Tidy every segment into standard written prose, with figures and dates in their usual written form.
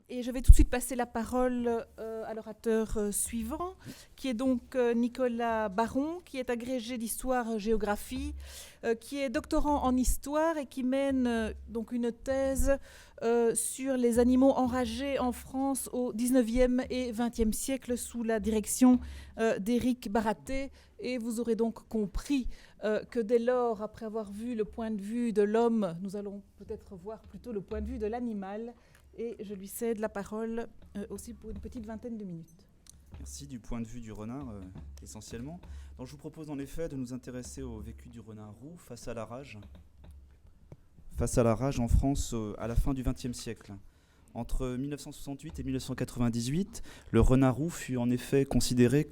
Et je vais tout de suite passer la parole à l'orateur suivant, qui est donc Nicolas Baron, qui est agrégé d'histoire-géographie, qui est doctorant en histoire et qui mène donc une thèse sur les animaux enragés en France au 19e et 20e siècle sous la direction d'Éric Baraté. Et vous aurez donc compris que dès lors, après avoir vu le point de vue de l'homme, nous allons peut-être voir plutôt le point de vue de l'animal. Et je lui cède la parole aussi pour une petite vingtaine de minutes. Merci. Du point de vue du renard, essentiellement. Donc, je vous propose en effet de nous intéresser au vécu du renard roux face à la rage. Face à la rage en France à la fin du XXe siècle. Entre 1968 et 1998, le renard roux fut en effet considéré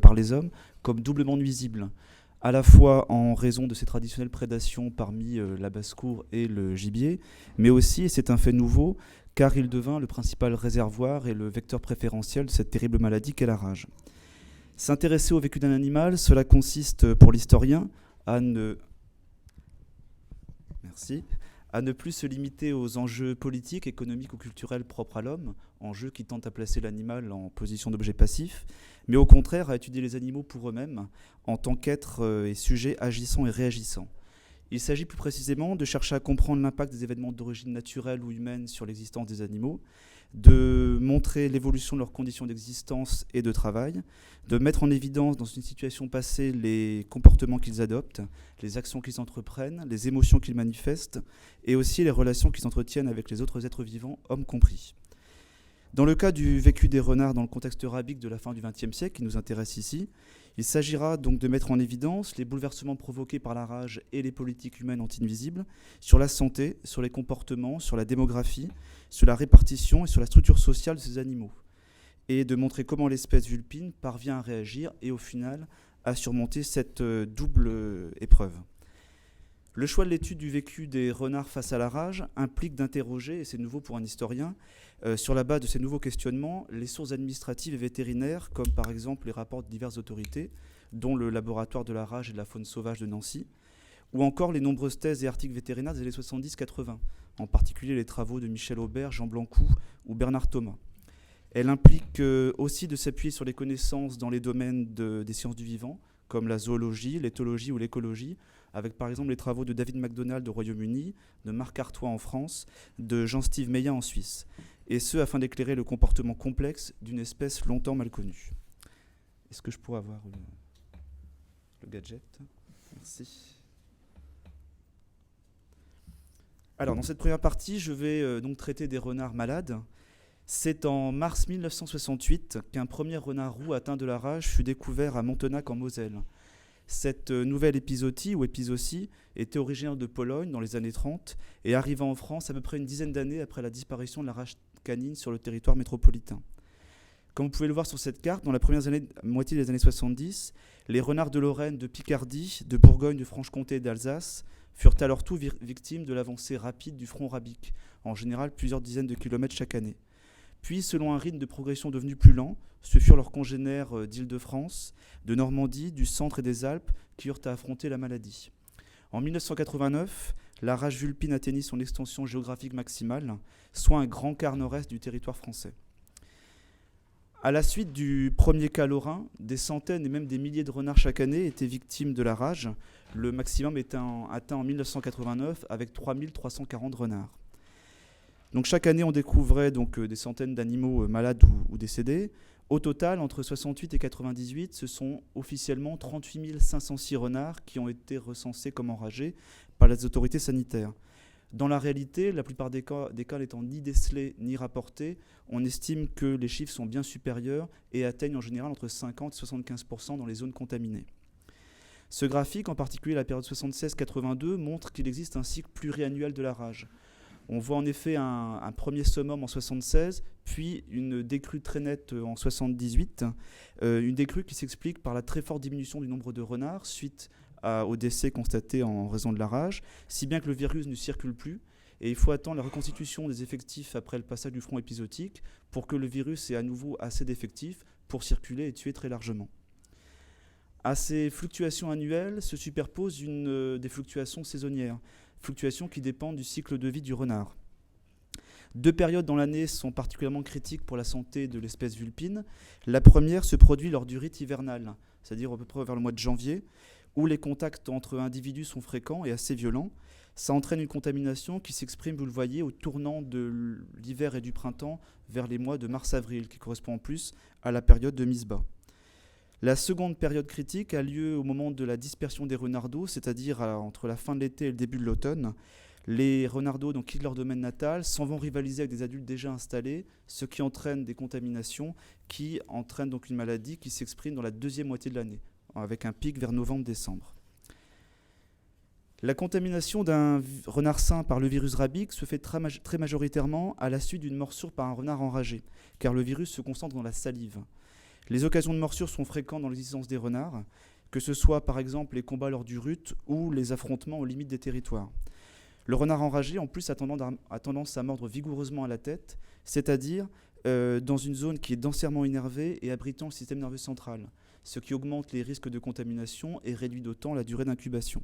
par les hommes comme doublement nuisible, à la fois en raison de ses traditionnelles prédations parmi la basse-cour et le gibier, mais aussi, et c'est un fait nouveau, car il devint le principal réservoir et le vecteur préférentiel de cette terrible maladie qu'est la rage. S'intéresser au vécu d'un animal, cela consiste pour l'historien à ne plus se limiter aux enjeux politiques, économiques ou culturels propres à l'homme, enjeux qui tentent à placer l'animal en position d'objet passif, mais au contraire à étudier les animaux pour eux-mêmes en tant qu'êtres et sujets agissants et réagissants. Il s'agit plus précisément de chercher à comprendre l'impact des événements d'origine naturelle ou humaine sur l'existence des animaux, de montrer l'évolution de leurs conditions d'existence et de travail, de mettre en évidence dans une situation passée les comportements qu'ils adoptent, les actions qu'ils entreprennent, les émotions qu'ils manifestent, et aussi les relations qu'ils entretiennent avec les autres êtres vivants, hommes compris. Dans le cas du vécu des renards dans le contexte arabique de la fin du XXe siècle, qui nous intéresse ici, il s'agira donc de mettre en évidence les bouleversements provoqués par la rage et les politiques humaines anti-invisibles sur la santé, sur les comportements, sur la démographie, sur la répartition et sur la structure sociale de ces animaux, et de montrer comment l'espèce vulpine parvient à réagir et au final à surmonter cette double épreuve. Le choix de l'étude du vécu des renards face à la rage implique d'interroger, et c'est nouveau pour un historien, sur la base de ces nouveaux questionnements, les sources administratives et vétérinaires, comme par exemple les rapports de diverses autorités, dont le laboratoire de la rage et de la faune sauvage de Nancy, ou encore les nombreuses thèses et articles vétérinaires des années 70-80, en particulier les travaux de Michel Aubert, Jean Blancou ou Bernard Thomas. Elle implique aussi de s'appuyer sur les connaissances dans les domaines des sciences du vivant, comme la zoologie, l'éthologie ou l'écologie, avec par exemple les travaux de David MacDonald au Royaume-Uni, de Marc Artois en France, de Jean-Steve Meillat en Suisse, et ce afin d'éclairer le comportement complexe d'une espèce longtemps mal connue. Est-ce que je pourrais avoir le gadget ? Merci. Alors, dans cette première partie, je vais donc traiter des renards malades. C'est en mars 1968 qu'un premier renard roux atteint de la rage fut découvert à Montenac en Moselle. Cette nouvelle épizootie ou épizootie était originaire de Pologne dans les années 30 et arrivant en France à peu près une dizaine d'années après la disparition de la rage canine sur le territoire métropolitain. Comme vous pouvez le voir sur cette carte, dans la première moitié des années 70, les renards de Lorraine, de Picardie, de Bourgogne, de Franche-Comté et d'Alsace furent alors tous victimes de l'avancée rapide du front arabique, en général plusieurs dizaines de kilomètres chaque année. Puis, selon un rythme de progression devenu plus lent, ce furent leurs congénères d'Île-de-France, de Normandie, du centre et des Alpes qui eurent à affronter la maladie. En 1989, la rage vulpine atteignit son extension géographique maximale, soit un grand quart nord-est du territoire français. À la suite du premier cas lorrain, des centaines et même des milliers de renards chaque année étaient victimes de la rage, le maximum étant atteint en 1989 avec 3340 renards. Donc chaque année, on découvrait des centaines d'animaux malades ou décédés. Au total, entre 68 et 98, ce sont officiellement 38 506 renards qui ont été recensés comme enragés par les autorités sanitaires. Dans la réalité, la plupart des cas n'étant ni décelés ni rapportés, on estime que les chiffres sont bien supérieurs et atteignent en général entre 50 et 75% dans les zones contaminées. Ce graphique, en particulier la période 76-82, montre qu'il existe un cycle pluriannuel de la rage. On voit en effet un premier summum en 76, puis une décrue très nette en 78, une décrue qui s'explique par la très forte diminution du nombre de renards suite au décès constaté en raison de la rage, si bien que le virus ne circule plus, et il faut attendre la reconstitution des effectifs après le passage du front épizootique pour que le virus ait à nouveau assez d'effectifs pour circuler et tuer très largement. À ces fluctuations annuelles se superposent des fluctuations saisonnières, fluctuations qui dépendent du cycle de vie du renard. 2 périodes dans l'année sont particulièrement critiques pour la santé de l'espèce vulpine. La première se produit lors du rite hivernal, c'est-à-dire à peu près vers le mois de janvier, où les contacts entre individus sont fréquents et assez violents. Ça entraîne une contamination qui s'exprime, vous le voyez, au tournant de l'hiver et du printemps vers les mois de mars-avril, qui correspond en plus à la période de mise bas. La seconde période critique a lieu au moment de la dispersion des renardeaux, c'est-à-dire entre la fin de l'été et le début de l'automne. Les renardeaux donc, quittent leur domaine natal, s'en vont rivaliser avec des adultes déjà installés, ce qui entraîne des contaminations, qui entraînent donc une maladie qui s'exprime dans la deuxième moitié de l'année, avec un pic vers novembre-décembre. La contamination d'un renard sain par le virus rabique se fait très majoritairement à la suite d'une morsure par un renard enragé, car le virus se concentre dans la salive. Les occasions de morsure sont fréquentes dans l'existence des renards, que ce soit par exemple les combats lors du rut ou les affrontements aux limites des territoires. Le renard enragé, en plus, a tendance à mordre vigoureusement à la tête, c'est-à-dire dans une zone qui est densément innervée et abritant le système nerveux central, ce qui augmente les risques de contamination et réduit d'autant la durée d'incubation.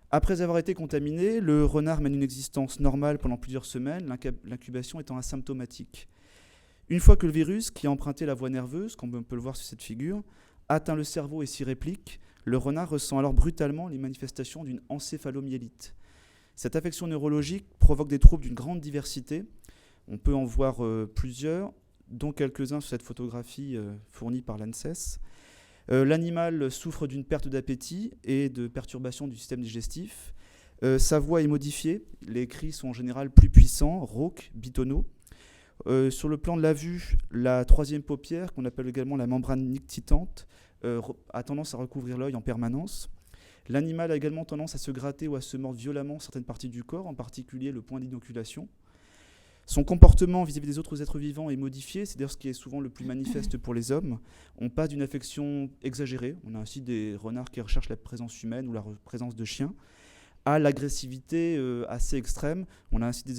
Après avoir été contaminé, le renard mène une existence normale pendant plusieurs semaines, l'incubation étant asymptomatique. Une fois que le virus, qui a emprunté la voie nerveuse, comme on peut le voir sur cette figure, atteint le cerveau et s'y réplique, le renard ressent alors brutalement les manifestations d'une encéphalomyélite. Cette affection neurologique provoque des troubles d'une grande diversité. On peut en voir plusieurs, dont quelques-uns sur cette photographie fournie par l'ANSES. L'animal souffre d'une perte d'appétit et de perturbation du système digestif. Sa voix est modifiée, les cris sont en général plus puissants, rauques, bitonaux. Sur le plan de la vue, la troisième paupière, qu'on appelle également la membrane nictitante, a tendance à recouvrir l'œil en permanence. L'animal a également tendance à se gratter ou à se mordre violemment certaines parties du corps, en particulier le point d'inoculation. Son comportement vis-à-vis des autres êtres vivants est modifié, c'est d'ailleurs ce qui est souvent le plus manifeste pour les hommes. On passe d'une affection exagérée, on a ainsi des renards qui recherchent la présence humaine ou la présence de chiens, à l'agressivité assez extrême. On a ainsi des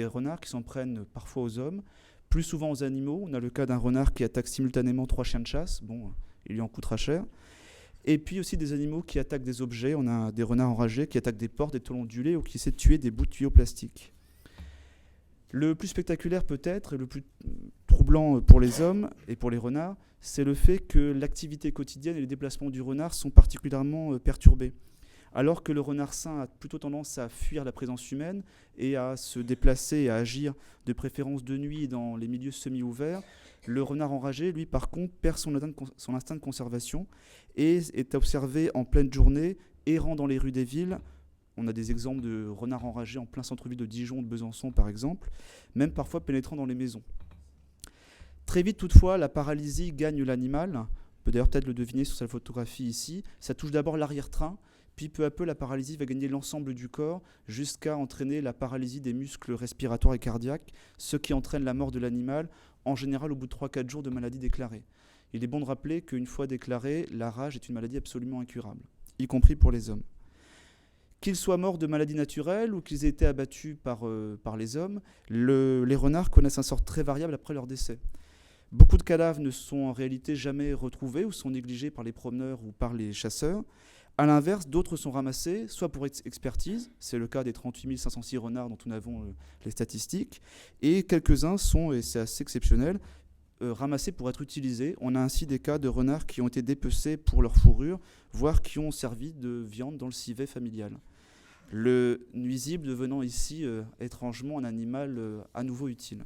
renards qui s'en prennent parfois aux hommes, plus souvent aux animaux. On a le cas d'un renard qui attaque simultanément 3 chiens de chasse, il lui en coûtera cher. Et puis aussi des animaux qui attaquent des objets. On a des renards enragés qui attaquent des portes, des tôles ondulées ou qui essaient de tuer des bouts de tuyaux plastiques. Le plus spectaculaire peut-être et le plus troublant pour les hommes et pour les renards, c'est le fait que l'activité quotidienne et les déplacements du renard sont particulièrement perturbés. Alors que le renard sain a plutôt tendance à fuir la présence humaine et à se déplacer et à agir de préférence de nuit dans les milieux semi-ouverts, le renard enragé, lui, par contre, perd son instinct de conservation et est observé en pleine journée, errant dans les rues des villes. On a des exemples de renards enragés en plein centre-ville de Dijon, de Besançon par exemple, même parfois pénétrant dans les maisons. Très vite toutefois, la paralysie gagne l'animal. On peut d'ailleurs peut-être le deviner sur cette photographie ici. Ça touche d'abord l'arrière-train, puis peu à peu la paralysie va gagner l'ensemble du corps jusqu'à entraîner la paralysie des muscles respiratoires et cardiaques, ce qui entraîne la mort de l'animal, en général au bout de 3-4 jours de maladie déclarée. Il est bon de rappeler qu'une fois déclarée, la rage est une maladie absolument incurable, y compris pour les hommes. Qu'ils soient morts de maladies naturelles ou qu'ils aient été abattus par les hommes, les renards connaissent un sort très variable après leur décès. Beaucoup de cadavres ne sont en réalité jamais retrouvés ou sont négligés par les promeneurs ou par les chasseurs. A l'inverse, d'autres sont ramassés, soit pour expertise, c'est le cas des 38 506 renards dont nous avons les statistiques, et quelques-uns sont, et c'est assez exceptionnel, ramassés pour être utilisés. On a ainsi des cas de renards qui ont été dépecés pour leur fourrure, voire qui ont servi de viande dans le civet familial. Le nuisible devenant ici étrangement un animal à nouveau utile.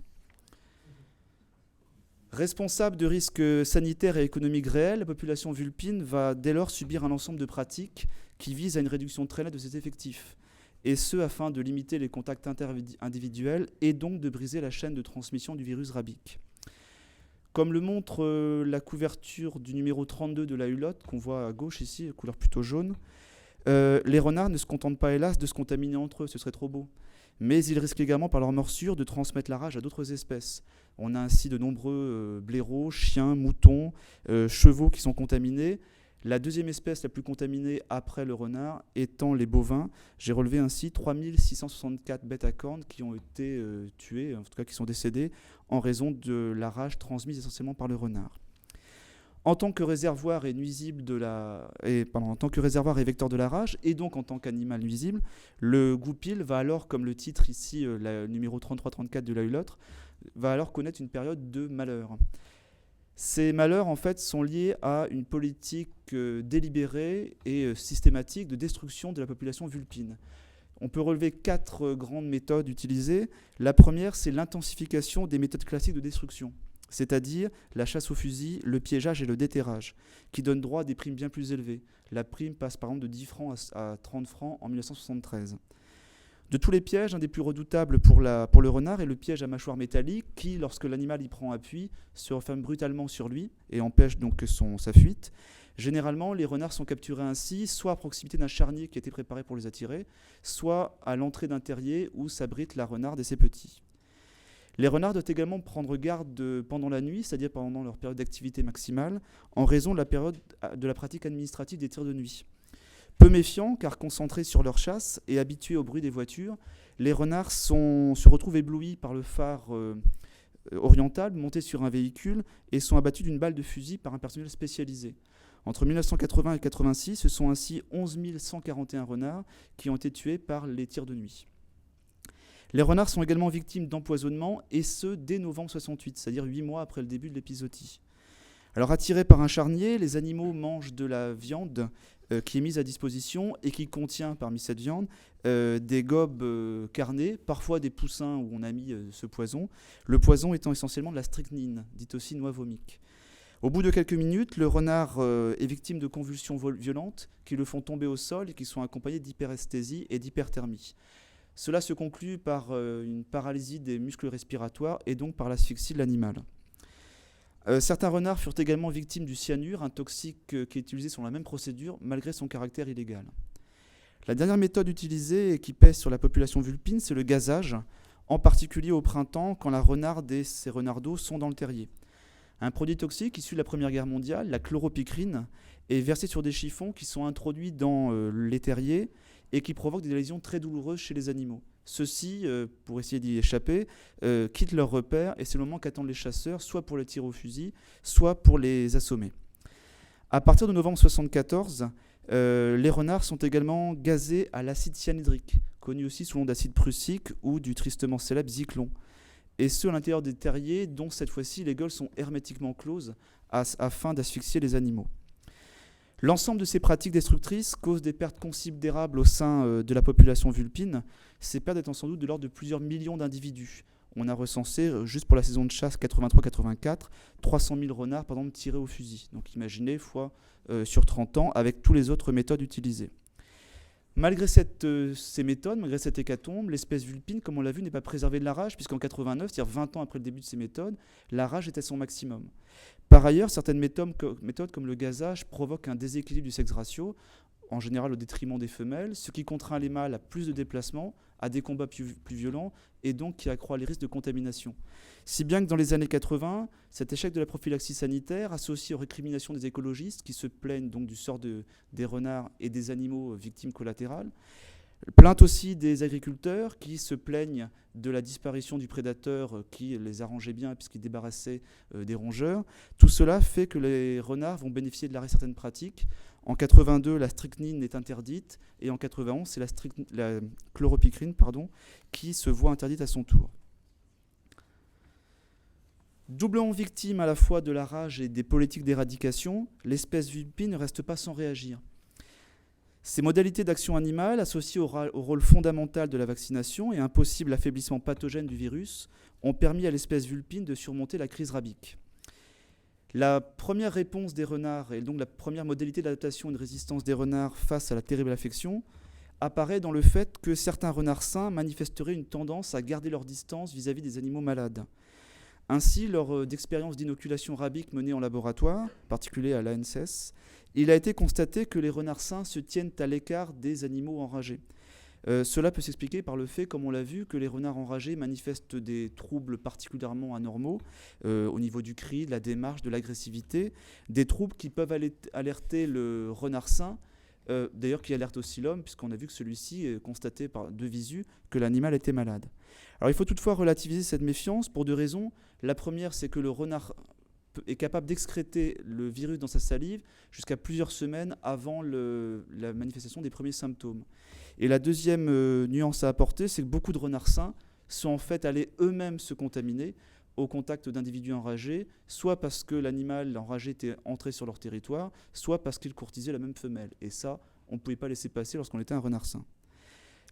Responsable de risques sanitaires et économiques réels, la population vulpine va dès lors subir un ensemble de pratiques qui visent à une réduction très nette de ses effectifs, et ce afin de limiter les contacts interindividuels et donc de briser la chaîne de transmission du virus rabique. Comme le montre la couverture du numéro 32 de la Hulotte, qu'on voit à gauche ici, couleur plutôt jaune, les renards ne se contentent pas hélas de se contaminer entre eux, ce serait trop beau. Mais ils risquent également par leur morsure de transmettre la rage à d'autres espèces. On a ainsi de nombreux blaireaux, chiens, moutons, chevaux qui sont contaminés. La deuxième espèce la plus contaminée après le renard étant les bovins. J'ai relevé ainsi 3664 bêtes à cornes qui ont été tuées, en tout cas qui sont décédées, en raison de la rage transmise essentiellement par le renard. En tant que réservoir et en tant que réservoir et vecteur de la rage, et donc en tant qu'animal nuisible, le goupil va alors, comme le titre ici, le numéro 33-34 de l'œil l'autre, va alors connaître une période de malheur. Ces malheurs, en fait, sont liés à une politique délibérée et systématique de destruction de la population vulpine. On peut relever 4 grandes méthodes utilisées. La première, c'est l'intensification des méthodes classiques de destruction, c'est-à-dire la chasse au fusil, le piégeage et le déterrage, qui donnent droit à des primes bien plus élevées. La prime passe par exemple de 10 francs à 30 francs en 1973. De tous les pièges, un des plus redoutables pour le renard est le piège à mâchoire métallique qui, lorsque l'animal y prend appui, se referme brutalement sur lui et empêche donc sa fuite. Généralement, les renards sont capturés ainsi, soit à proximité d'un charnier qui a été préparé pour les attirer, soit à l'entrée d'un terrier où s'abrite la renarde et ses petits. Les renards doivent également prendre garde pendant la nuit, c'est-à-dire pendant leur période d'activité maximale, en raison de la période de la pratique administrative des tirs de nuit. Peu méfiants, car concentrés sur leur chasse et habitués au bruit des voitures, les renards se retrouvent éblouis par le phare oriental monté sur un véhicule et sont abattus d'une balle de fusil par un personnel spécialisé. Entre 1980 et 1986, ce sont ainsi 11 141 renards qui ont été tués par les tirs de nuit. Les renards sont également victimes d'empoisonnement, et ce, dès novembre 68, c'est-à-dire 8 mois après le début de l'épizootie. Alors, attirés par un charnier, les animaux mangent de la viande qui est mise à disposition et qui contient, parmi cette viande, des gobes carnés, parfois des poussins où on a mis ce poison, le poison étant essentiellement de la strychnine, dite aussi noix vomique. Au bout de quelques minutes, le renard est victime de convulsions violentes qui le font tomber au sol et qui sont accompagnées d'hyperesthésie et d'hyperthermie. Cela se conclut par une paralysie des muscles respiratoires et donc par l'asphyxie de l'animal. Certains renards furent également victimes du cyanure, un toxique qui est utilisé selon la même procédure malgré son caractère illégal. La dernière méthode utilisée et qui pèse sur la population vulpine, c'est le gazage, en particulier au printemps quand la renarde et ses renardeaux sont dans le terrier. Un produit toxique issu de la Première Guerre mondiale, la chloropicrine, est versé sur des chiffons qui sont introduits dans les terriers et qui provoquent des lésions très douloureuses chez les animaux. Ceux-ci, pour essayer d'y échapper, quittent leur repère et c'est le moment qu'attendent les chasseurs, soit pour les tirer au fusil, soit pour les assommer. À partir de novembre 1974, les renards sont également gazés à l'acide cyanhydrique, connu aussi sous le nom d'acide prussique ou du tristement célèbre Zyklon. Et ce, à l'intérieur des terriers, dont cette fois-ci les gueules sont hermétiquement closes afin d'asphyxier les animaux. L'ensemble de ces pratiques destructrices cause des pertes considérables au sein de la population vulpine, ces pertes étant sans doute de l'ordre de plusieurs millions d'individus. On a recensé, juste pour la saison de chasse 83-84, 300 000 renards par exemple, tirés au fusil. Donc imaginez, fois sur 30 ans, avec toutes les autres méthodes utilisées. Malgré ces méthodes, malgré cette hécatombe, l'espèce vulpine, comme on l'a vu, n'est pas préservée de la rage, puisqu'en 89, c'est-à-dire 20 ans après le début de ces méthodes, la rage est à son maximum. Par ailleurs, certaines méthodes comme le gazage provoquent un déséquilibre du sexe ratio, en général au détriment des femelles, ce qui contraint les mâles à plus de déplacements, à des combats plus violents, et donc qui accroît les risques de contamination. Si bien que dans les années 80, cet échec de la prophylaxie sanitaire, associé aux récriminations des écologistes qui se plaignent donc du sort des renards et des animaux victimes collatérales, plainte aussi des agriculteurs qui se plaignent de la disparition du prédateur qui les arrangeait bien puisqu'il débarrassait des rongeurs. Tout cela fait que les renards vont bénéficier de l'arrêt de certaines pratiques. En 82, la strychnine est interdite et en 91, c'est la chloropicrine qui se voit interdite à son tour. Doublement victime à la fois de la rage et des politiques d'éradication, l'espèce vulpine ne reste pas sans réagir. Ces modalités d'action animale, associées au rôle fondamental de la vaccination et un possible affaiblissement pathogène du virus, ont permis à l'espèce vulpine de surmonter la crise rabique. La première réponse des renards, et donc la première modalité d'adaptation et de résistance des renards face à la terrible affection, apparaît dans le fait que certains renards sains manifesteraient une tendance à garder leur distance vis-à-vis des animaux malades. Ainsi, lors d'expériences d'inoculation rabique menées en laboratoire, en particulier à l'ANSES, il a été constaté que les renards sains se tiennent à l'écart des animaux enragés. Cela peut s'expliquer par le fait, comme on l'a vu, que les renards enragés manifestent des troubles particulièrement anormaux au niveau du cri, de la démarche, de l'agressivité, des troubles qui peuvent alerter le renard sain, d'ailleurs qui alerte aussi l'homme, puisqu'on a vu que celui-ci constatait de visu que l'animal était malade. Alors il faut toutefois relativiser cette méfiance pour deux raisons. La première, c'est que le renard est capable d'excréter le virus dans sa salive jusqu'à plusieurs semaines avant la manifestation des premiers symptômes. Et la deuxième nuance à apporter, c'est que beaucoup de renards sains sont en fait allés eux-mêmes se contaminer au contact d'individus enragés, soit parce que l'animal enragé était entré sur leur territoire, soit parce qu'il courtisait la même femelle. Et ça, on ne pouvait pas laisser passer lorsqu'on était un renard sain.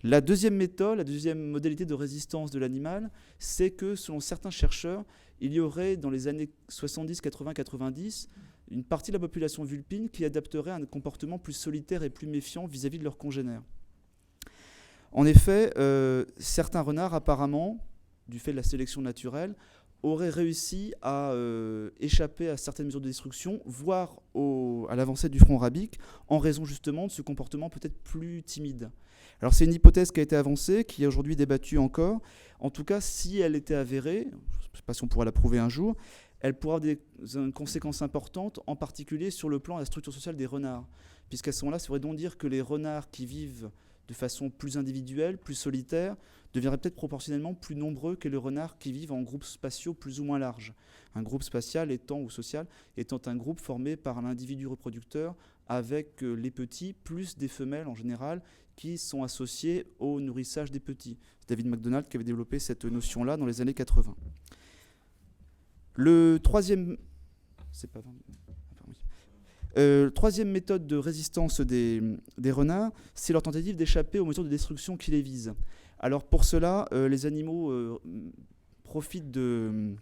La deuxième méthode, la deuxième modalité de résistance de l'animal, c'est que selon certains chercheurs, il y aurait dans les années 70, 80, 90, une partie de la population vulpine qui adapterait un comportement plus solitaire et plus méfiant vis-à-vis de leurs congénères. En effet, certains renards apparemment, du fait de la sélection naturelle, auraient réussi à échapper à certaines mesures de destruction, voire à l'avancée du front arabique, en raison justement de ce comportement peut-être plus timide. Alors c'est une hypothèse qui a été avancée, qui est aujourd'hui débattue encore. En tout cas, si elle était avérée, je ne sais pas si on pourra la prouver un jour, elle pourra avoir des conséquences importantes, en particulier sur le plan de la structure sociale des renards. Puisqu'à ce moment-là, ça voudrait donc dire que les renards qui vivent de façon plus individuelle, plus solitaire, deviendraient peut-être proportionnellement plus nombreux que les renards qui vivent en groupes spatiaux plus ou moins larges. Un groupe spatial ou social étant un groupe formé par un individu reproducteur avec les petits, plus des femelles en général, qui sont associées au nourrissage des petits. C'est David MacDonald qui avait développé cette notion-là dans les années 80. Le troisième... C'est pas 20... troisième méthode de résistance des renards, c'est leur tentative d'échapper aux mesures de destruction qui les visent. Alors pour cela, les animaux profitent de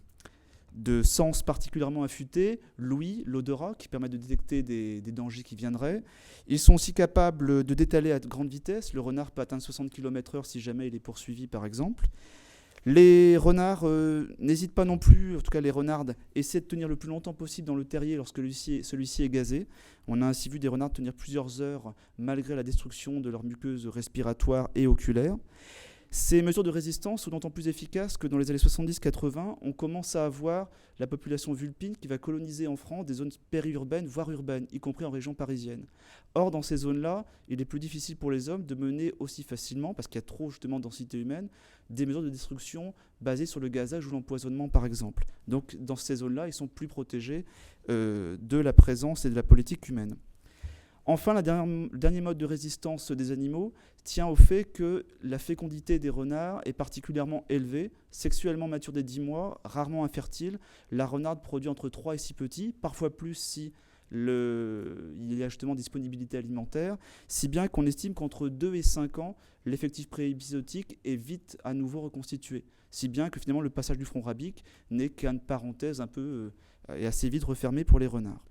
sens particulièrement affûtés, l'ouïe, l'odorat, qui permettent de détecter des dangers qui viendraient. Ils sont aussi capables de détaler à grande vitesse. Le renard peut atteindre 60 km/h si jamais il est poursuivi, par exemple. Les renards n'hésitent pas non plus, en tout cas les renardes, essaient de tenir le plus longtemps possible dans le terrier lorsque celui-ci est gazé. On a ainsi vu des renards tenir plusieurs heures malgré la destruction de leur muqueuse respiratoire et oculaire. Ces mesures de résistance sont d'autant plus efficaces que dans les années 70-80, on commence à avoir la population vulpine qui va coloniser en France des zones périurbaines, voire urbaines, y compris en région parisienne. Or, dans ces zones-là, il est plus difficile pour les hommes de mener aussi facilement, parce qu'il y a trop justement de densité humaine, des mesures de destruction basées sur le gazage ou l'empoisonnement, par exemple. Donc, dans ces zones-là, ils sont plus protégés de la présence et de la politique humaine. Enfin, le dernier mode de résistance des animaux tient au fait que la fécondité des renards est particulièrement élevée, sexuellement mature dès 10 mois, rarement infertile. La renarde produit entre 3 et 6 petits, parfois plus si il y a justement disponibilité alimentaire, si bien qu'on estime qu'entre 2 et 5 ans, l'effectif préépisodique est vite à nouveau reconstitué. Si bien que finalement le passage du front arabique n'est qu'une parenthèse un peu et assez vite refermée pour les renards.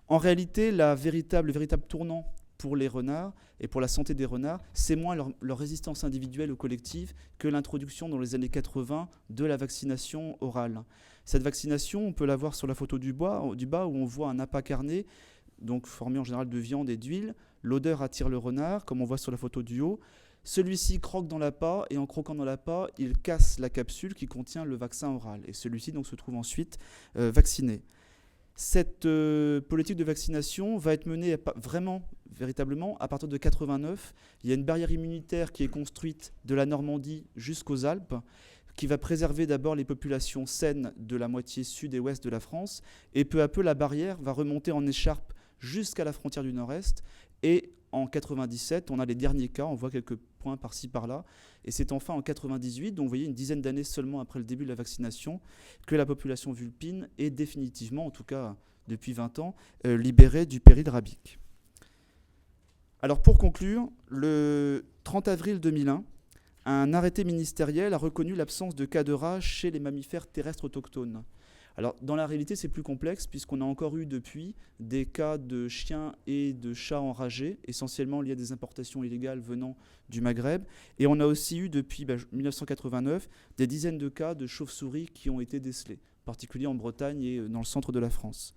En réalité, le véritable tournant pour les renards et pour la santé des renards, c'est moins leur résistance individuelle ou collective que l'introduction dans les années 80 de la vaccination orale. Cette vaccination, on peut la voir sur la photo du bas où on voit un appât carné, donc formé en général de viande et d'huile. L'odeur attire le renard, comme on voit sur la photo du haut. Celui-ci croque dans l'appât et en croquant dans l'appât, il casse la capsule qui contient le vaccin oral. Et celui-ci donc, se trouve ensuite vacciné. Cette politique de vaccination va être menée véritablement, à partir de 89. Il y a une barrière immunitaire qui est construite de la Normandie jusqu'aux Alpes, qui va préserver d'abord les populations saines de la moitié sud et ouest de la France. Et peu à peu, la barrière va remonter en écharpe jusqu'à la frontière du nord-est. Et en 97, on a les derniers cas, on voit quelques points par-ci, par-là. Et c'est enfin en 98, donc vous voyez une dizaine d'années seulement après le début de la vaccination, que la population vulpine est définitivement, en tout cas depuis 20 ans, libérée du péril rabique. Alors pour conclure, le 30 avril 2001, un arrêté ministériel a reconnu l'absence de cas de rage chez les mammifères terrestres autochtones. Alors, dans la réalité, c'est plus complexe puisqu'on a encore eu depuis des cas de chiens et de chats enragés, essentiellement liés à des importations illégales venant du Maghreb. Et on a aussi eu depuis 1989 des dizaines de cas de chauves-souris qui ont été décelés, en particulier en Bretagne et dans le centre de la France.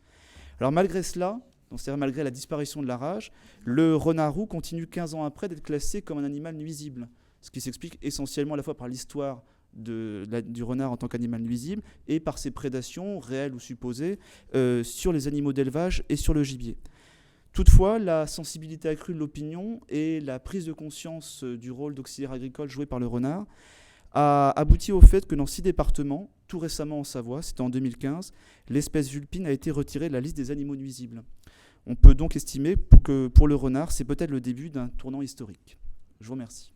Alors malgré cela, c'est-à-dire malgré la disparition de la rage, le renard roux continue 15 ans après d'être classé comme un animal nuisible, ce qui s'explique essentiellement à la fois par l'histoire du renard en tant qu'animal nuisible et par ses prédations, réelles ou supposées, sur les animaux d'élevage et sur le gibier. Toutefois, la sensibilité accrue de l'opinion et la prise de conscience du rôle d'auxiliaire agricole joué par le renard a abouti au fait que dans 6 départements, tout récemment en Savoie, c'était en 2015, l'espèce vulpine a été retirée de la liste des animaux nuisibles. On peut donc estimer que pour le renard, c'est peut-être le début d'un tournant historique. Je vous remercie.